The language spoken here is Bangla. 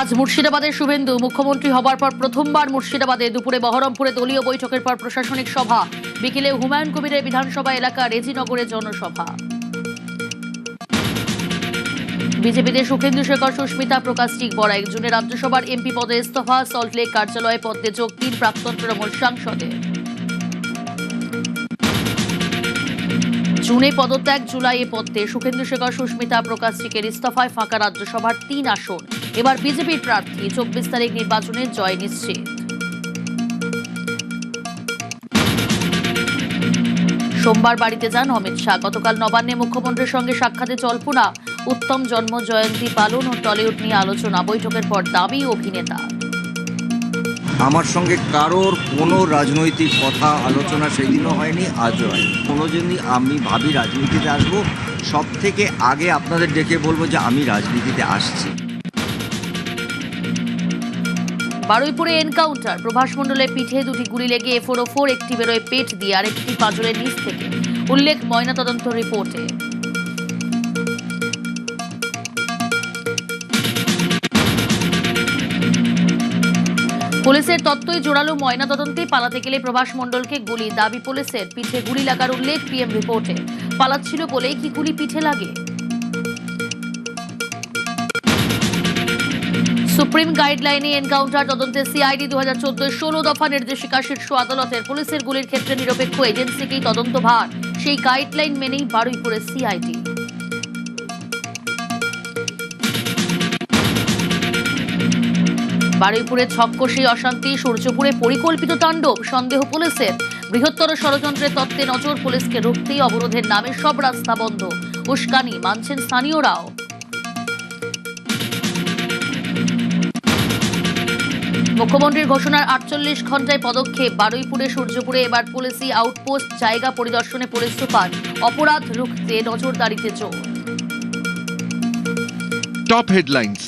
আজ মুর্শিদাবাদের শুভেন্দু মুখ্যমন্ত্রী হবার পর প্রথমবার মুর্শিদাবাদে, দুপুরে বহরমপুরে দলীয় বৈঠকের পর প্রশাসনিক সভা, বিকেলে হুমায়ুন কবিরের বিধানসভা এলাকা রেজিনগরে জনসভা। বিজেপিতে সুখেন্দু শেখর, সুস্মিতা প্রকাশ বড়া 1 জুনে রাজ্যসভার এমপি পদে ইস্তফা, সল্টলেক কার্যালয়ে পদে যোগ 3 প্রাক্তন তৃণমূল সাংসদের। জুনে পদত্যাগ, জুলাইয়ে পদে সুখেন্দু শেখর, সুস্মিতা প্রকাশ ইস্তফায় ফাঁকা রাজ্যসভার 3 আসন। এবার বিজেপির প্রার্থী, 24 তারিখ নির্বাচনের জয় নিশ্চিত। সোমবার বাড়িতে যান অমিত শাহ। গতকাল নবান্নে মুখ্যমন্ত্রীর সঙ্গে সাক্ষাতে জল্পনা, উত্তম জন্ম জয়ন্তী পালন ও টলিউড নিয়ে আলোচনা। বৈঠকের পর দাবি অভিনেতা, আমার সঙ্গে কারোর কোনো রাজনৈতিক কথা আলোচনা সেদিনও হয়নি, আজও হয়নি। কোনো দিনই আমি ভাবি রাজনীতিতে আসবো, সব থেকে আগে আপনাদের ডেকে বলবো যে আমি রাজনীতিতে আসছি। বারুইপুরে এনকাউন্টার, প্রভাস মণ্ডলের পিঠে 2টি গুলি লেগে F404, একটি বেরোয় পেট দিয়ে, আরেকটি পাঁজরের নিচ থেকে। উল্লেখ ময়নাতদন্ত রিপোর্টে। পুলিশের তত্ত্বই জোরালো, ময়নাতদন্তে পালাতে গেলে প্রভাস মণ্ডলকে গুলি। দাবি পুলিশের, পিঠে গুলি লাগার উল্লেখ পিএম রিপোর্টে। পালাচ্ছিল বলেই কি গুলি পিঠে লাগে? সুপ্রিম গাইডলাইনে এনকাউন্টার তদন্তে সিআইডি 2014 16 দফা নির্দেশিকা শীর্ষ আদালতের। পুলিশের গুলির ক্ষেত্রে নিরপেক্ষ এজেন্সিকেই তদন্ত ভার, সেই গাইডলাইন মেনেই বারুইপুরে সিআইডি। বারুইপুরে ছক্কশি অশান্তি, সূর্যপুরে পরিকল্পিত তাণ্ডব, সন্দেহ পুলিশের। বৃহত্তর ষড়যন্ত্রের তত্ত্বে নজর, পুলিশকে রুখতেই অবরোধের নামে সব রাস্তা বন্ধ। উস্কানি মানছেন স্থানীয়রাও। মুখ্যমন্ত্রীর ঘোষণার 48 ঘন্টায় পদক্ষেপ। বারুইপুরে, সূর্যপুরে এবার পুলিশি আউটপোস্ট, জায়গা পরিদর্শনে পুলিশ সুপার। অপরাধ রুখতে নজরদারিতে জোর। Top headlines